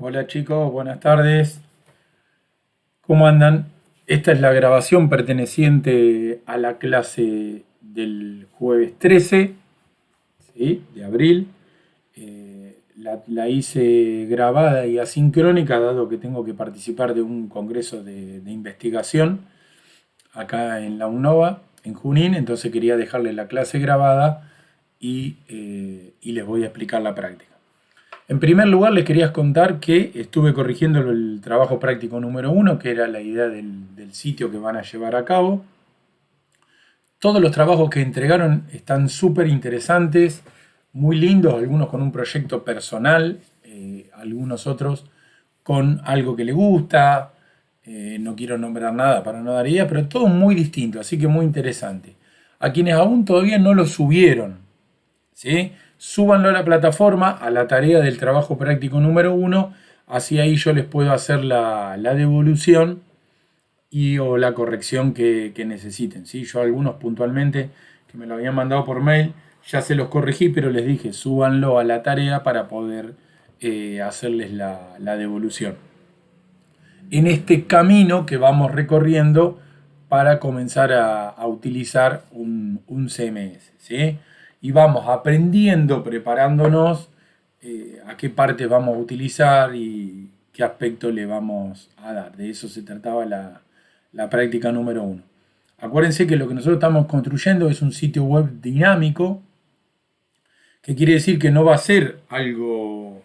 Hola chicos, buenas tardes. ¿Cómo andan? Esta es la grabación perteneciente a la clase del jueves 13, ¿sí? De abril. La hice grabada y asincrónica, dado que tengo que participar de un congreso de investigación acá en la UNOVA, en Junín. Entonces quería dejarles la clase grabada y les voy a explicar la práctica. En primer lugar, les quería contar que estuve corrigiendo el trabajo práctico número uno, que era la idea del sitio que van a llevar a cabo. Todos los trabajos que entregaron están súper interesantes, muy lindos, algunos con un proyecto personal, algunos otros con algo que le gusta. No quiero nombrar nada para no dar idea, pero todo muy distinto, así que muy interesante. A quienes aún todavía no lo subieron, ¿sí? Súbanlo a la plataforma, a la tarea del trabajo práctico número uno, así ahí yo les puedo hacer la devolución o la corrección que necesiten, ¿sí? Yo algunos puntualmente que me lo habían mandado por mail, ya se los corregí, pero les dije, súbanlo a la tarea para poder hacerles la devolución. En este camino que vamos recorriendo para comenzar a utilizar un CMS, ¿sí? Y vamos aprendiendo, preparándonos a qué partes vamos a utilizar y qué aspecto le vamos a dar. De eso se trataba la práctica número uno. Acuérdense que lo que nosotros estamos construyendo es un sitio web dinámico, que quiere decir que no va a ser algo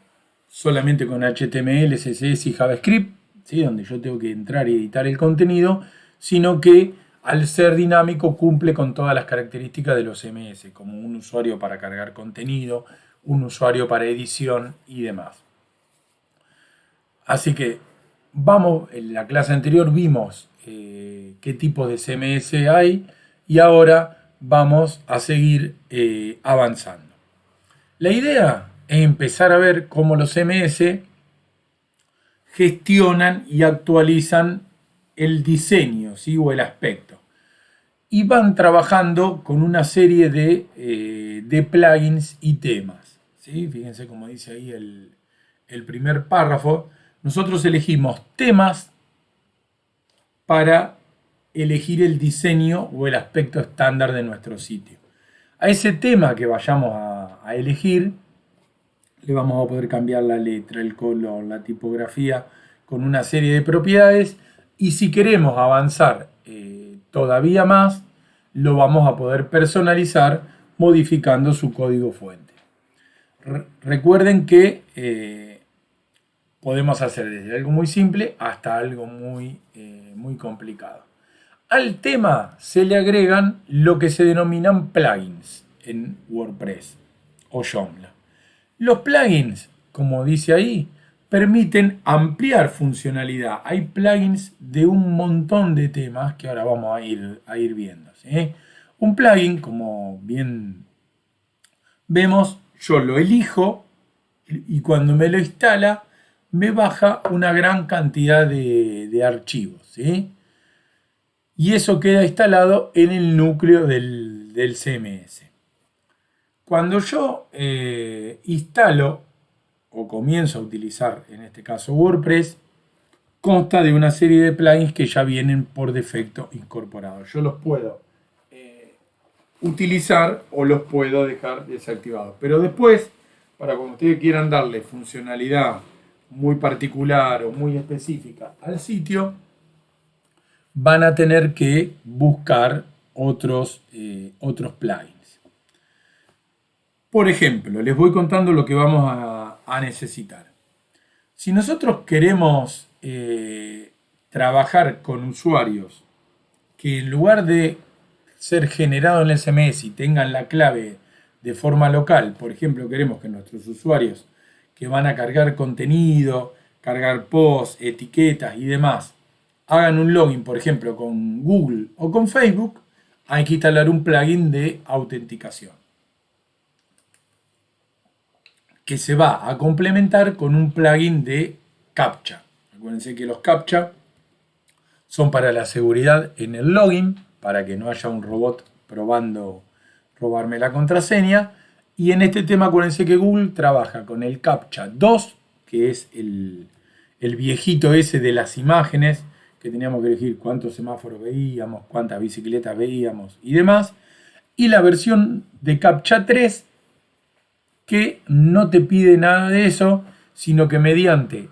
solamente con HTML, CSS y JavaScript, ¿sí? Donde yo tengo que entrar y editar el contenido, sino que al ser dinámico cumple con todas las características de los CMS, como un usuario para cargar contenido, un usuario para edición y demás. Así que vamos, en la clase anterior vimos qué tipos de CMS hay y ahora vamos a seguir avanzando. La idea es empezar a ver cómo los CMS gestionan y actualizan el diseño, ¿sí? O el aspecto. Y van trabajando con una serie de plugins y temas, ¿sí? Fíjense cómo dice ahí el primer párrafo. Nosotros elegimos temas para elegir el diseño o el aspecto estándar de nuestro sitio. A ese tema que vayamos a elegir, le vamos a poder cambiar la letra, el color, la tipografía, con una serie de propiedades. Y si queremos avanzar todavía más, lo vamos a poder personalizar modificando su código fuente. Recuerden que podemos hacer desde algo muy simple hasta algo muy complicado. Al tema se le agregan lo que se denominan plugins en WordPress o Joomla. Los plugins, como dice ahí, permiten ampliar funcionalidad. Hay plugins de un montón de temas que ahora vamos a ir viendo, ¿sí? Un plugin, como bien vemos, yo lo elijo y cuando me lo instala me baja una gran cantidad de archivos, ¿sí? Y eso queda instalado en el núcleo del CMS. Cuando yo instalo o comienzo a utilizar, en este caso WordPress, consta de una serie de plugins que ya vienen por defecto incorporados. Yo los puedo utilizar o los puedo dejar desactivados. Pero después, para cuando ustedes quieran darle funcionalidad muy particular o muy específica al sitio, van a tener que buscar otros plugins. Por ejemplo, les voy contando lo que vamos a necesitar. Si nosotros queremos trabajar con usuarios que en lugar de ser generados en el SMS y tengan la clave de forma local, por ejemplo, queremos que nuestros usuarios que van a cargar contenido, cargar posts, etiquetas y demás, hagan un login, por ejemplo, con Google o con Facebook, hay que instalar un plugin de autenticación que se va a complementar con un plugin de CAPTCHA. Acuérdense que los CAPTCHA son para la seguridad en el login, para que no haya un robot probando robarme la contraseña. Y en este tema acuérdense que Google trabaja con el CAPTCHA 2, que es el viejito ese de las imágenes, que teníamos que elegir cuántos semáforos veíamos, cuántas bicicletas veíamos y demás. Y la versión de CAPTCHA 3, que no te pide nada de eso, sino que mediante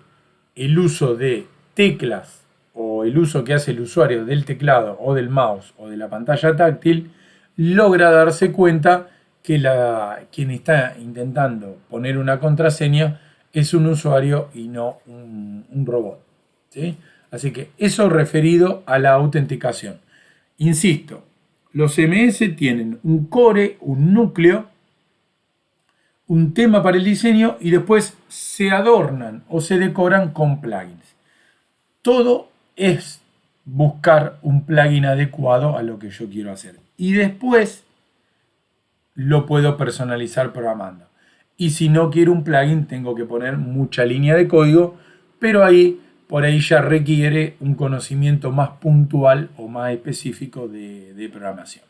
el uso de teclas o el uso que hace el usuario del teclado o del mouse o de la pantalla táctil, logra darse cuenta que quien está intentando poner una contraseña es un usuario y no un robot, ¿sí? Así que eso referido a la autenticación. Insisto, los MS tienen un core, un núcleo, un tema para el diseño y después se adornan o se decoran con plugins. Todo es buscar un plugin adecuado a lo que yo quiero hacer. Y después lo puedo personalizar programando. Y si no quiero un plugin, tengo que poner mucha línea de código, pero por ahí ya requiere un conocimiento más puntual o más específico de programación.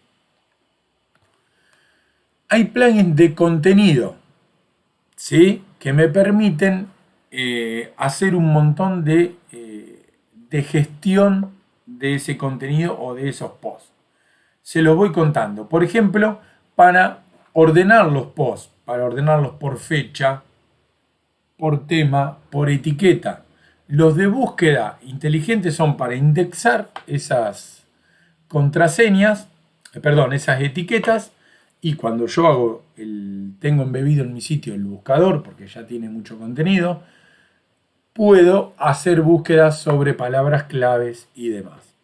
Hay plugins de contenido, ¿sí?, que me permiten hacer un montón de gestión de ese contenido o de esos posts. Se los voy contando. Por ejemplo, para ordenar los posts, para ordenarlos por fecha, por tema, por etiqueta. Los de búsqueda inteligente son para indexar esas contraseñas, esas etiquetas, y cuando yo tengo embebido en mi sitio el buscador, porque ya tiene mucho contenido, puedo hacer búsquedas sobre palabras claves y demás.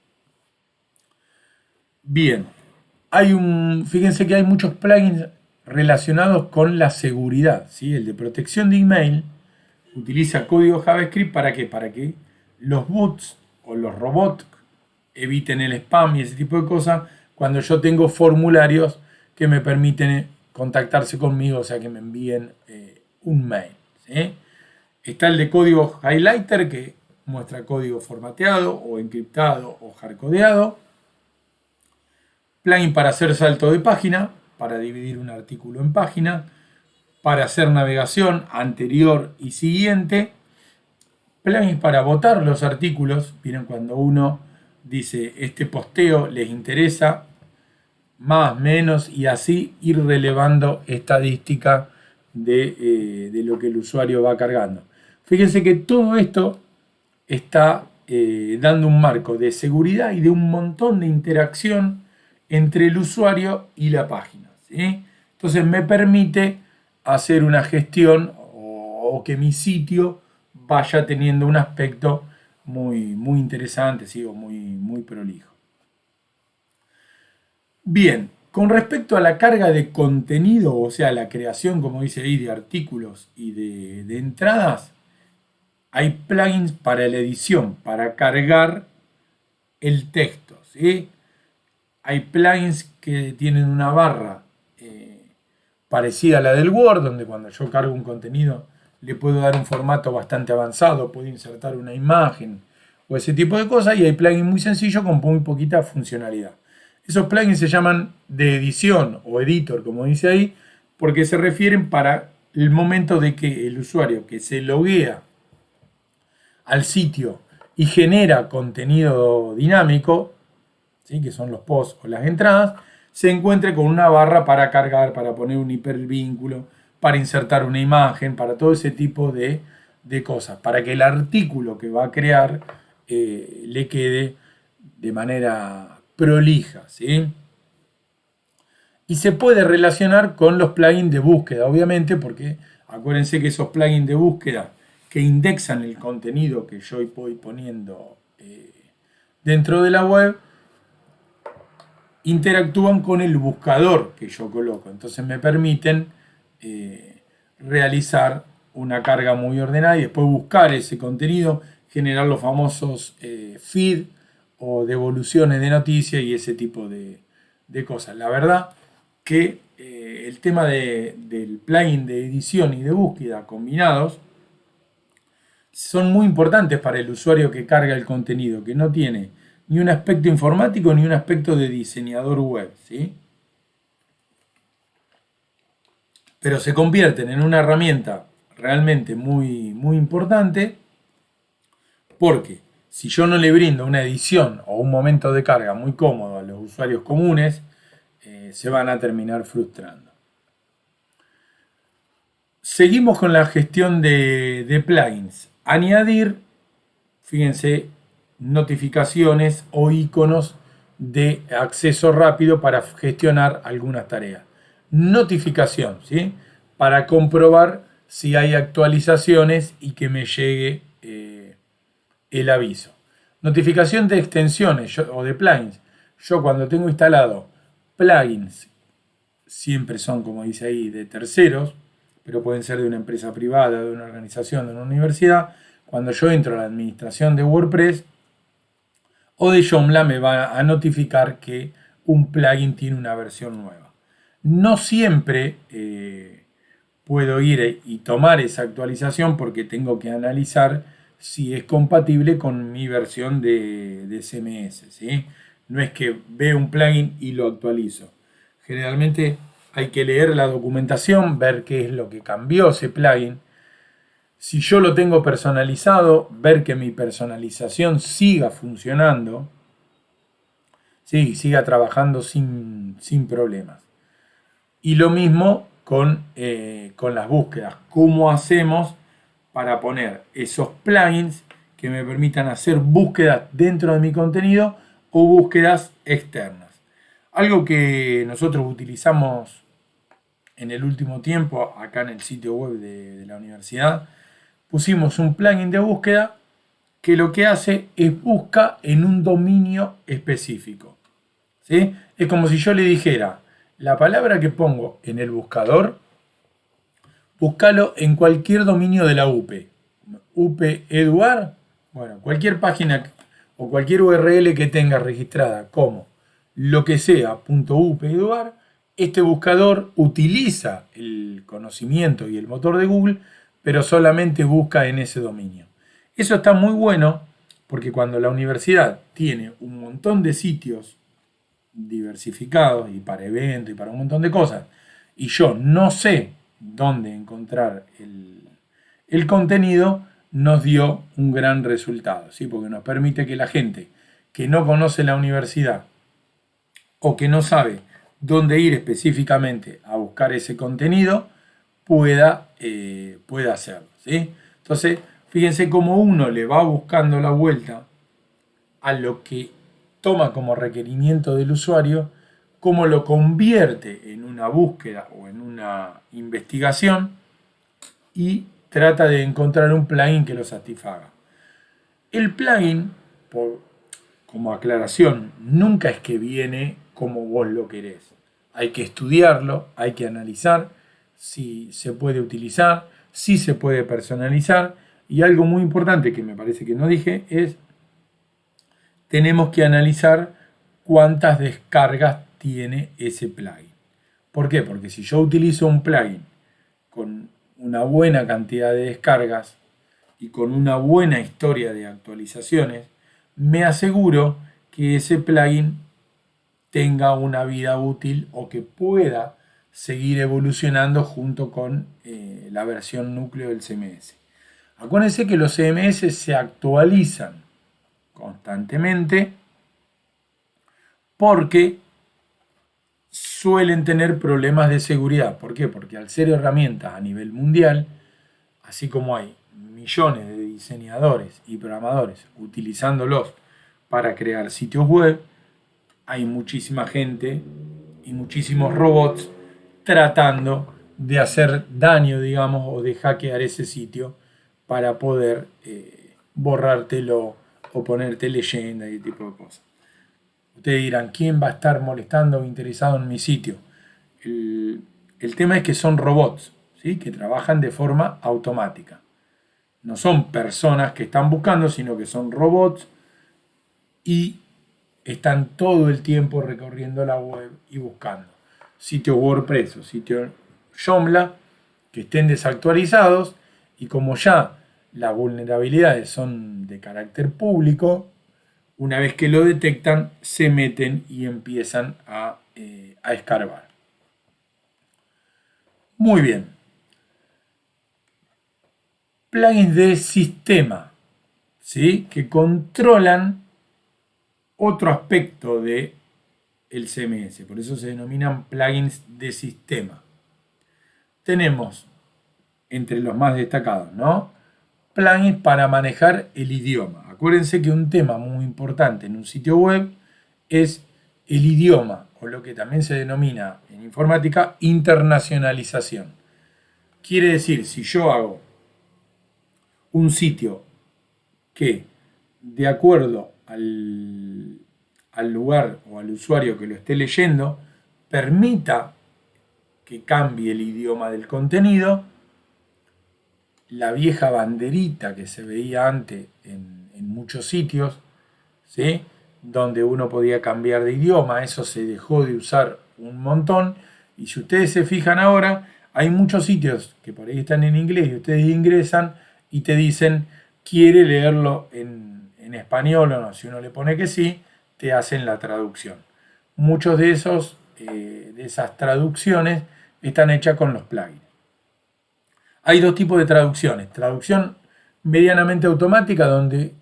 Bien, fíjense que hay muchos plugins relacionados con la seguridad, ¿sí? El de protección de email utiliza código JavaScript ¿para qué? Para que los bots o los robots eviten el spam y ese tipo de cosas cuando yo tengo formularios que me permiten contactarse conmigo, o sea que me envíen un mail, ¿sí? Está el de código highlighter que muestra código formateado o encriptado o hardcodeado. Plugin para hacer salto de página, para dividir un artículo en página, para hacer navegación anterior y siguiente. Plugins para votar los artículos. Miren, cuando uno dice este posteo les interesa, más, menos, y así ir relevando estadística de lo que el usuario va cargando. Fíjense que todo esto está dando un marco de seguridad y de un montón de interacción entre el usuario y la página, ¿sí? Entonces me permite hacer una gestión o que mi sitio vaya teniendo un aspecto muy, muy interesante, ¿sí? O muy prolijo. Bien, con respecto a la carga de contenido, o sea, la creación, como dice ahí, de artículos y de entradas, hay plugins para la edición, para cargar el texto, ¿sí? Hay plugins que tienen una barra parecida a la del Word, donde cuando yo cargo un contenido le puedo dar un formato bastante avanzado, puedo insertar una imagen o ese tipo de cosas, y hay plugins muy sencillos con muy poquita funcionalidad. Esos plugins se llaman de edición o editor, como dice ahí, porque se refieren para el momento de que el usuario que se loguea al sitio y genera contenido dinámico, ¿sí?, que son los posts o las entradas, se encuentre con una barra para cargar, para poner un hipervínculo, para insertar una imagen, para todo ese tipo de cosas, para que el artículo que va a crear le quede de manera prolija, ¿sí? Y se puede relacionar con los plugins de búsqueda, obviamente, porque acuérdense que esos plugins de búsqueda que indexan el contenido que yo voy poniendo dentro de la web, interactúan con el buscador que yo coloco. Entonces me permiten realizar una carga muy ordenada y después buscar ese contenido, generar los famosos feed o devoluciones de noticias y ese tipo de cosas. La verdad que el tema del plugin de edición y de búsqueda combinados son muy importantes para el usuario que carga el contenido, que no tiene ni un aspecto informático ni un aspecto de diseñador web, ¿sí? Pero se convierten en una herramienta realmente muy, muy importante, porque si yo no le brindo una edición o un momento de carga muy cómodo a los usuarios comunes, se van a terminar frustrando. Seguimos con la gestión de plugins. Añadir, fíjense, notificaciones o iconos de acceso rápido para gestionar algunas tareas. Notificación, ¿sí? Para comprobar si hay actualizaciones y que me llegue el aviso. Notificación de extensiones o de plugins. Yo cuando tengo instalado plugins, siempre son, como dice ahí, de terceros, pero pueden ser de una empresa privada, de una organización, de una universidad. Cuando yo entro a la administración de WordPress o de Joomla, me va a notificar que un plugin tiene una versión nueva. No siempre puedo ir y tomar esa actualización porque tengo que analizar si es compatible con mi versión de CMS, ¿sí? No es que veo un plugin y lo actualizo. Generalmente hay que leer la documentación, ver qué es lo que cambió ese plugin. Si yo lo tengo personalizado, ver que mi personalización siga funcionando, ¿sí? Siga trabajando sin problemas. Y lo mismo con las búsquedas. ¿Cómo hacemos para poner esos plugins que me permitan hacer búsquedas dentro de mi contenido o búsquedas externas? Algo que nosotros utilizamos en el último tiempo acá en el sitio web de la universidad, pusimos un plugin de búsqueda que lo que hace es busca en un dominio específico. ¿Sí? Es como si yo le dijera, la palabra que pongo en el buscador, búscalo en cualquier dominio de la UP. UP Eduard, bueno, cualquier página o cualquier URL que tenga registrada como lo que sea .up Eduard, este buscador utiliza el conocimiento y el motor de Google, pero solamente busca en ese dominio. Eso está muy bueno porque cuando la universidad tiene un montón de sitios diversificados y para eventos y para un montón de cosas, y yo no sé dónde encontrar el contenido, nos dio un gran resultado, ¿sí? Porque nos permite que la gente que no conoce la universidad o que no sabe dónde ir específicamente a buscar ese contenido, pueda hacerlo, ¿sí? Entonces, fíjense cómo uno le va buscando la vuelta a lo que toma como requerimiento del usuario, cómo lo convierte en una búsqueda o en una investigación y trata de encontrar un plugin que lo satisfaga. El plugin, como aclaración, nunca es que viene como vos lo querés. Hay que estudiarlo, hay que analizar si se puede utilizar, si se puede personalizar. Y algo muy importante que me parece que no dije es, tenemos que analizar cuántas descargas tiene ese plugin. ¿Por qué? Porque si yo utilizo un plugin con una buena cantidad de descargas y con una buena historia de actualizaciones, me aseguro que ese plugin tenga una vida útil o que pueda seguir evolucionando junto con la versión núcleo del CMS. Acuérdense que los CMS se actualizan constantemente porque suelen tener problemas de seguridad. ¿Por qué? Porque al ser herramientas a nivel mundial, así como hay millones de diseñadores y programadores utilizándolos para crear sitios web, hay muchísima gente y muchísimos robots tratando de hacer daño, digamos, o de hackear ese sitio para poder borrártelo o ponerte leyenda y ese tipo de cosas. Ustedes dirán, ¿quién va a estar molestando o interesado en mi sitio? El tema es que son robots, ¿sí? Que trabajan de forma automática. No son personas que están buscando, sino que son robots y están todo el tiempo recorriendo la web y buscando sitios WordPress o sitios Joomla que estén desactualizados, y como ya las vulnerabilidades son de carácter público, una vez que lo detectan, se meten y empiezan a escarbar. Muy bien. plugins de sistema, ¿sí? Que controlan otro aspecto de el CMS, por eso se denominan plugins de sistema. Tenemos entre los más destacados, ¿no? Plugins para manejar el idioma. Acuérdense que un tema muy importante en un sitio web es el idioma, o lo que también se denomina en informática internacionalización. Quiere decir, si yo hago un sitio que, de acuerdo al lugar o al usuario que lo esté leyendo, permita que cambie el idioma del contenido, la vieja banderita que se veía antes en muchos sitios, ¿sí? Donde uno podía cambiar de idioma, eso se dejó de usar un montón, y si ustedes se fijan ahora, hay muchos sitios que por ahí están en inglés y ustedes ingresan y te dicen, quiere leerlo en español o no, si uno le pone que sí, te hacen la traducción. Muchos de esas traducciones están hechas con los plugins. Hay dos tipos de traducciones. Traducción medianamente automática, donde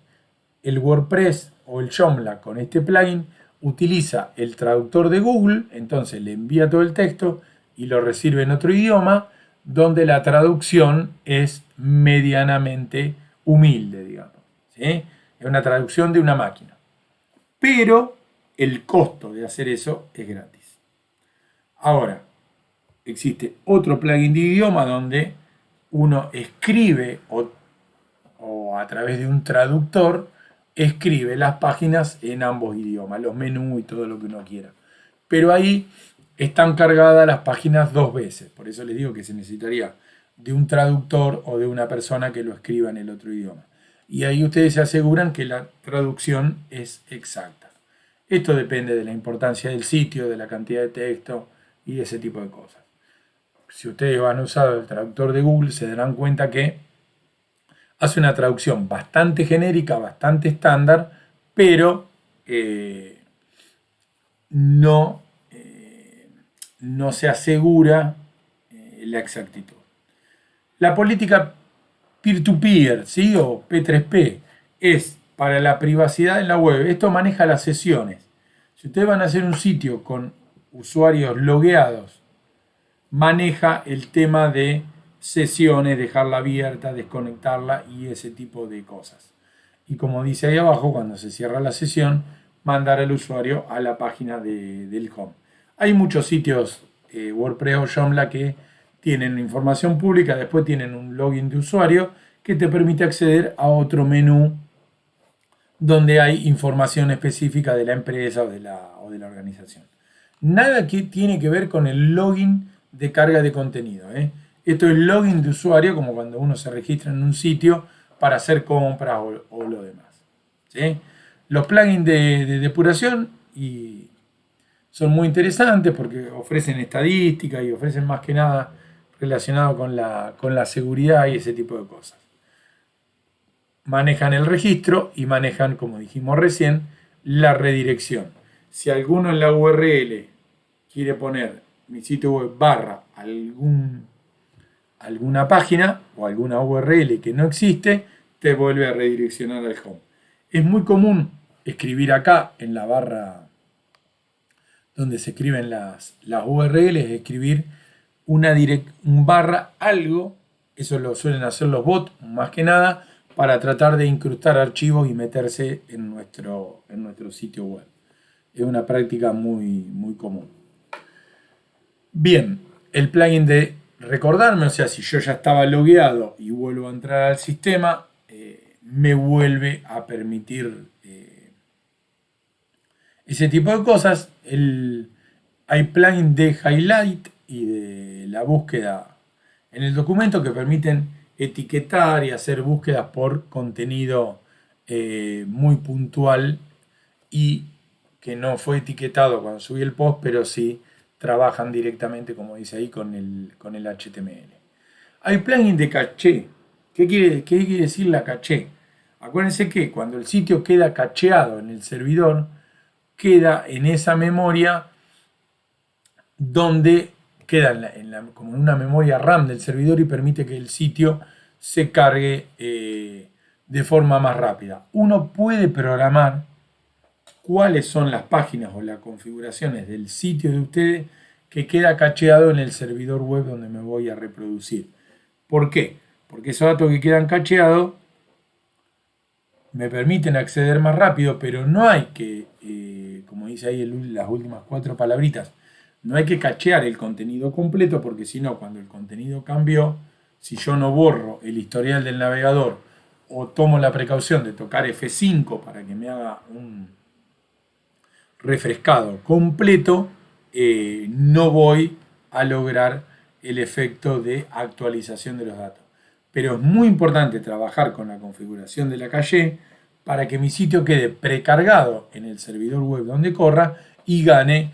el WordPress o el Joomla con este plugin utiliza el traductor de Google, entonces le envía todo el texto y lo recibe en otro idioma, donde la traducción es medianamente humilde, digamos, ¿sí? Es una traducción de una máquina. Pero el costo de hacer eso es gratis. Ahora, existe otro plugin de idioma donde uno escribe o a través de un traductor escribe las páginas en ambos idiomas, los menús y todo lo que uno quiera. Pero ahí están cargadas las páginas dos veces. Por eso les digo que se necesitaría de un traductor o de una persona que lo escriba en el otro idioma. Y ahí ustedes se aseguran que la traducción es exacta. Esto depende de la importancia del sitio, de la cantidad de texto y ese tipo de cosas. Si ustedes han usado el traductor de Google, se darán cuenta que hace una traducción bastante genérica, bastante estándar, pero no se asegura la exactitud. La política peer-to-peer, ¿sí? O P3P, es para la privacidad en la web. Esto maneja las sesiones. Si ustedes van a hacer un sitio con usuarios logueados, maneja el tema de sesiones, dejarla abierta, desconectarla y ese tipo de cosas. Y como dice ahí abajo, cuando se cierra la sesión, mandar al usuario a la página del home. Hay muchos sitios WordPress o Joomla que tienen información pública, después tienen un login de usuario que te permite acceder a otro menú donde hay información específica de la empresa o de la organización. Nada que tiene que ver con el login de carga de contenido. Esto es login de usuario, como cuando uno se registra en un sitio para hacer compras o lo demás. ¿Sí? Los plugins de depuración son muy interesantes porque ofrecen estadística y ofrecen más que nada relacionado con la seguridad y ese tipo de cosas. Manejan el registro y manejan, como dijimos recién, la redirección. Si alguno en la URL quiere poner mi sitio web barra alguna página o alguna URL que no existe, te vuelve a redireccionar al home. Es muy común escribir acá en la barra donde se escriben las URLs, escribir un barra algo, eso lo suelen hacer los bots más que nada, para tratar de incrustar archivos y meterse en nuestro sitio web. Es una práctica muy, muy común. Bien, el plugin de recordarme, o sea, si yo ya estaba logueado y vuelvo a entrar al sistema, me vuelve a permitir ese tipo de cosas. Hay plugins de highlight y de la búsqueda en el documento que permiten etiquetar y hacer búsquedas por contenido muy puntual y que no fue etiquetado cuando subí el post, pero sí trabajan directamente, como dice ahí, con el HTML. Hay plugins de caché. ¿Qué quiere decir la caché? Acuérdense que cuando el sitio queda cacheado en el servidor, queda en esa memoria donde queda como en una memoria RAM del servidor y permite que el sitio se cargue de forma más rápida. Uno puede programar cuáles son las páginas o las configuraciones del sitio de ustedes que queda cacheado en el servidor web donde me voy a reproducir. ¿Por qué? Porque esos datos que quedan cacheados me permiten acceder más rápido, pero no hay que, como dice ahí las últimas 4 palabritas, no hay que cachear el contenido completo, porque si no, cuando el contenido cambió, si yo no borro el historial del navegador o tomo la precaución de tocar F5 para que me haga un refrescado completo, no voy a lograr el efecto de actualización de los datos. Pero es muy importante trabajar con la configuración de la caché para que mi sitio quede precargado en el servidor web donde corra y gane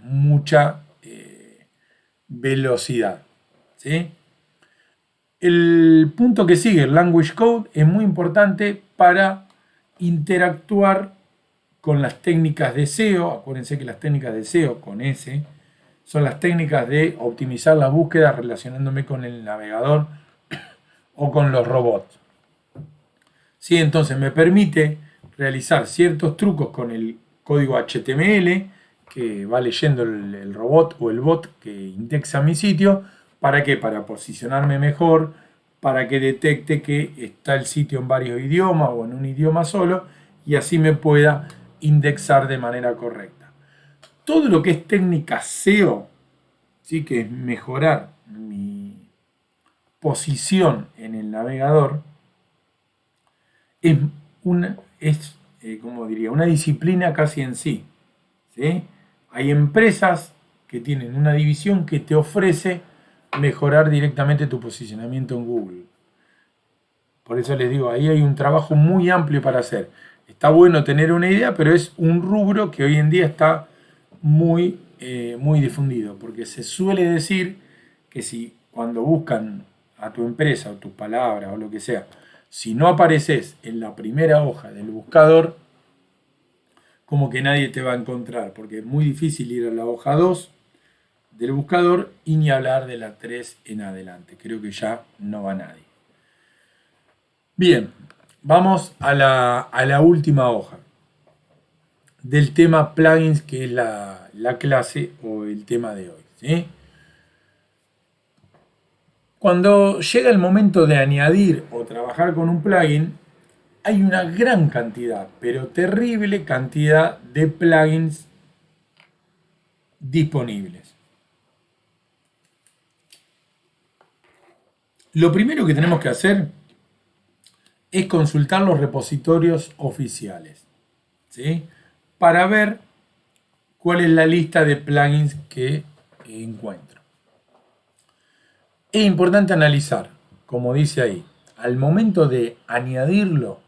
mucha velocidad. ¿Sí? El punto que sigue, el language code, es muy importante para interactuar con las técnicas de SEO. Acuérdense que las técnicas de SEO con S son las técnicas de optimizar la búsqueda relacionándome con el navegador o con los robots. ¿Sí? Entonces me permite realizar ciertos trucos con el código HTML que va leyendo el robot o el bot que indexa mi sitio. ¿Para qué? Para posicionarme mejor, para que detecte que está el sitio en varios idiomas o en un idioma solo y así me pueda indexar de manera correcta. Todo lo que es técnica SEO, ¿sí? Que es mejorar mi posición en el navegador, es como diría, una disciplina casi en sí. ¿Sí? Hay empresas que tienen una división que te ofrece mejorar directamente tu posicionamiento en Google. Por eso les digo, ahí hay un trabajo muy amplio para hacer. Está bueno tener una idea, pero es un rubro que hoy en día está muy, muy difundido, porque se suele decir que si cuando buscan a tu empresa o tus palabras o lo que sea, si no apareces en la primera hoja del buscador, como que nadie te va a encontrar, porque es muy difícil ir a la hoja 2 del buscador y ni hablar de la 3 en adelante. Creo que ya no va nadie. Bien, vamos a la última hoja del tema plugins, que es la clase o el tema de hoy. ¿Sí? Cuando llega el momento de añadir o trabajar con un plugin, hay una gran cantidad, pero terrible cantidad de plugins disponibles. Lo primero que tenemos que hacer es consultar los repositorios oficiales, ¿sí? Para ver cuál es la lista de plugins que encuentro. Es importante analizar, como dice ahí, al momento de añadirlo,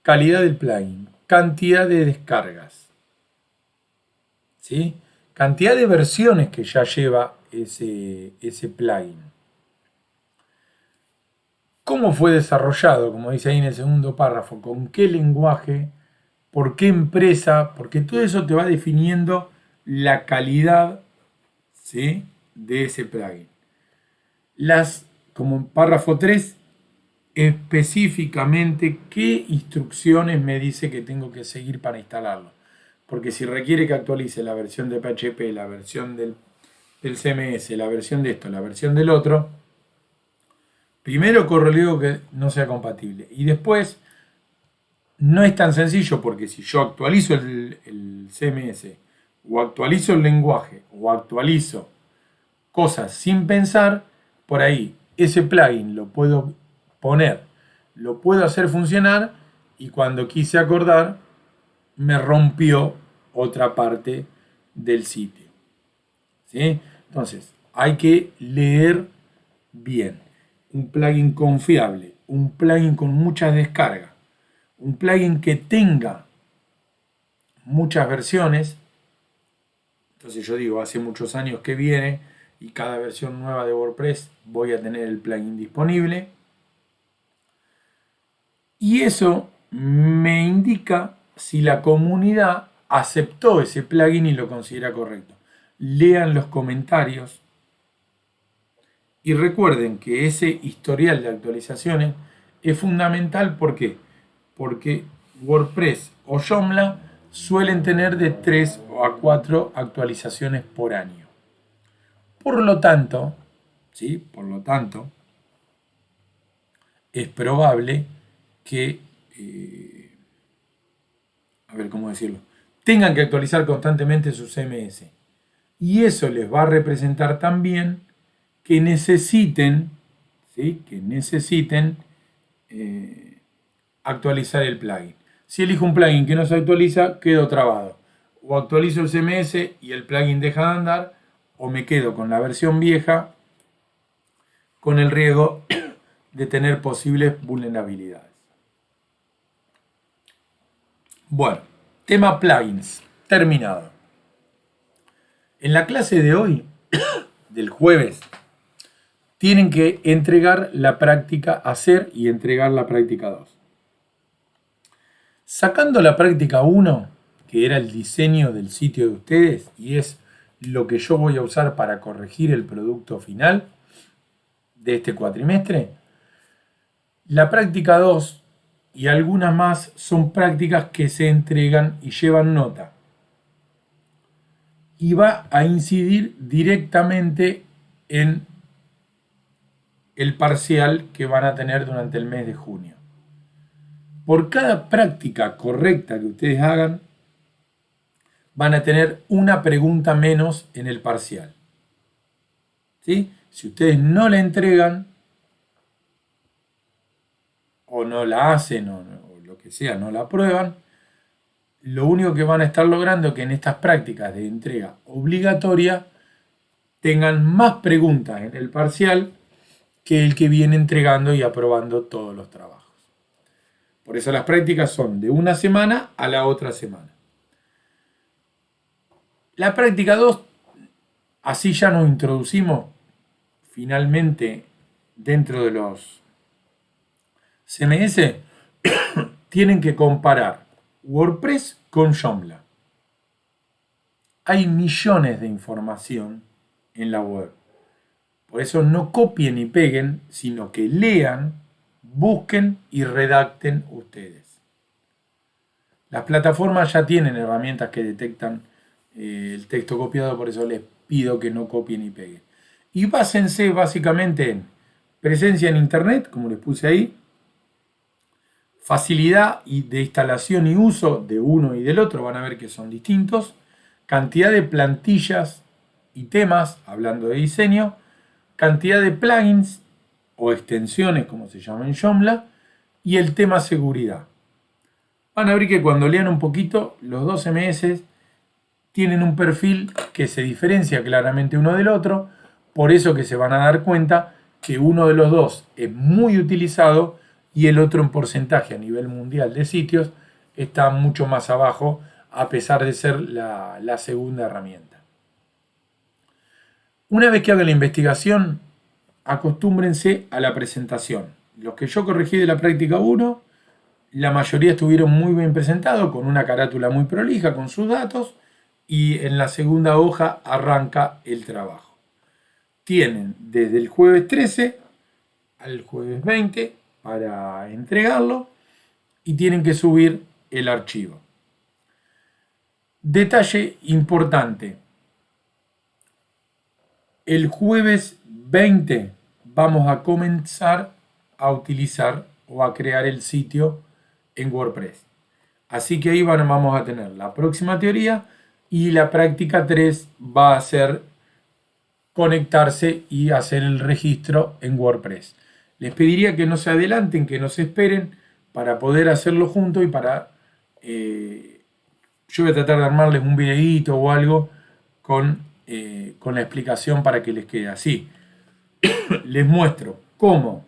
calidad del plugin, cantidad de descargas, ¿sí? Cantidad de versiones que ya lleva ese plugin. ¿Cómo fue desarrollado? Como dice ahí en el segundo párrafo, ¿con qué lenguaje? ¿Por qué empresa? Porque todo eso te va definiendo la calidad, ¿sí? De ese plugin. Como en párrafo 3, específicamente qué instrucciones me dice que tengo que seguir para instalarlo. Porque si requiere que actualice la versión de PHP, la versión del CMS, la versión de esto, la versión del otro, primero corro el riesgo que no sea compatible. Y después, no es tan sencillo, porque si yo actualizo el CMS, o actualizo el lenguaje, o actualizo cosas sin pensar, por ahí ese plugin lo puedo poner, lo puedo hacer funcionar, y cuando quise acordar, me rompió otra parte del sitio. ¿Sí? Entonces, hay que leer bien. Un plugin confiable, un plugin con muchas descargas, un plugin que tenga muchas versiones. Entonces yo digo, hace muchos años que viene y cada versión nueva de WordPress voy a tener el plugin disponible. Y eso me indica si la comunidad aceptó ese plugin y lo considera correcto. Lean los comentarios Y recuerden que ese historial de actualizaciones es fundamental. ¿Por qué? Porque WordPress o Joomla suelen tener de 3 a 4 actualizaciones por año. Por lo tanto, ¿sí? Por lo tanto, es probable que, a ver cómo decirlo, tengan que actualizar constantemente su CMS. Y eso les va a representar también que necesiten, ¿sí? Que necesiten actualizar el plugin. Si elijo un plugin que no se actualiza, quedo trabado. O actualizo el CMS y el plugin deja de andar, o me quedo con la versión vieja con el riesgo de tener posibles vulnerabilidades. Bueno, tema plugins, terminado. En la clase de hoy, del jueves, tienen que entregar la práctica, hacer y entregar la práctica 2. Sacando la práctica 1, que era el diseño del sitio de ustedes y es lo que yo voy a usar para corregir el producto final de este cuatrimestre, la práctica 2 y algunas más son prácticas que se entregan y llevan nota. Y va a incidir directamente en el parcial que van a tener durante el mes de junio. Por cada práctica correcta que ustedes hagan, van a tener una pregunta menos en el parcial. ¿Sí? Si ustedes no la entregan, o no la hacen, o lo que sea, no la aprueban, lo único que van a estar logrando es que en estas prácticas de entrega obligatoria tengan más preguntas en el parcial que el que viene entregando y aprobando todos los trabajos. Por eso las prácticas son de una semana a la otra semana. La práctica 2, así ya nos introducimos finalmente dentro de los CMS, tienen que comparar WordPress con Joomla. Hay millones de información en la web. Por eso no copien y peguen, sino que lean, busquen y redacten ustedes. Las plataformas ya tienen herramientas que detectan el texto copiado, por eso les pido que no copien y peguen. Y básense básicamente en presencia en Internet, como les puse ahí, facilidad de instalación y uso de uno y del otro, van a ver que son distintos, cantidad de plantillas y temas, hablando de diseño, cantidad de plugins o extensiones, como se llama en Joomla, y el tema seguridad. Van a ver que cuando lean un poquito, los dos CMS tienen un perfil que se diferencia claramente uno del otro, por eso que se van a dar cuenta que uno de los dos es muy utilizado y el otro en porcentaje a nivel mundial de sitios está mucho más abajo, a pesar de ser la segunda herramienta. Una vez que hagan la investigación, acostúmbrense a la presentación. Los que yo corregí de la práctica 1, la mayoría estuvieron muy bien presentados, con una carátula muy prolija, con sus datos, y en la segunda hoja arranca el trabajo. Tienen desde el jueves 13 al jueves 20 para entregarlo y tienen que subir el archivo. Detalle importante. El jueves 20 vamos a comenzar a utilizar o a crear el sitio en WordPress. Así que ahí vamos a tener la próxima teoría y la práctica 3 va a ser conectarse y hacer el registro en WordPress. Les pediría que no se adelanten, que no se esperen para poder hacerlo juntos y para... yo voy a tratar de armarles un videíto o algo con la explicación para que les quede así. Les muestro cómo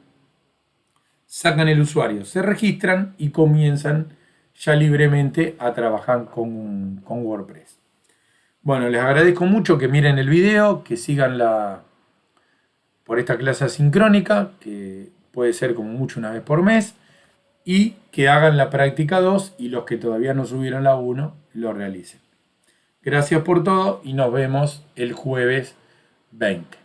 sacan el usuario, se registran y comienzan ya libremente a trabajar con WordPress. Bueno, les agradezco mucho que miren el video, que sigan por esta clase asincrónica, que puede ser como mucho una vez por mes, y que hagan la práctica 2 y los que todavía no subieron la 1 lo realicen. Gracias por todo y nos vemos el jueves 20.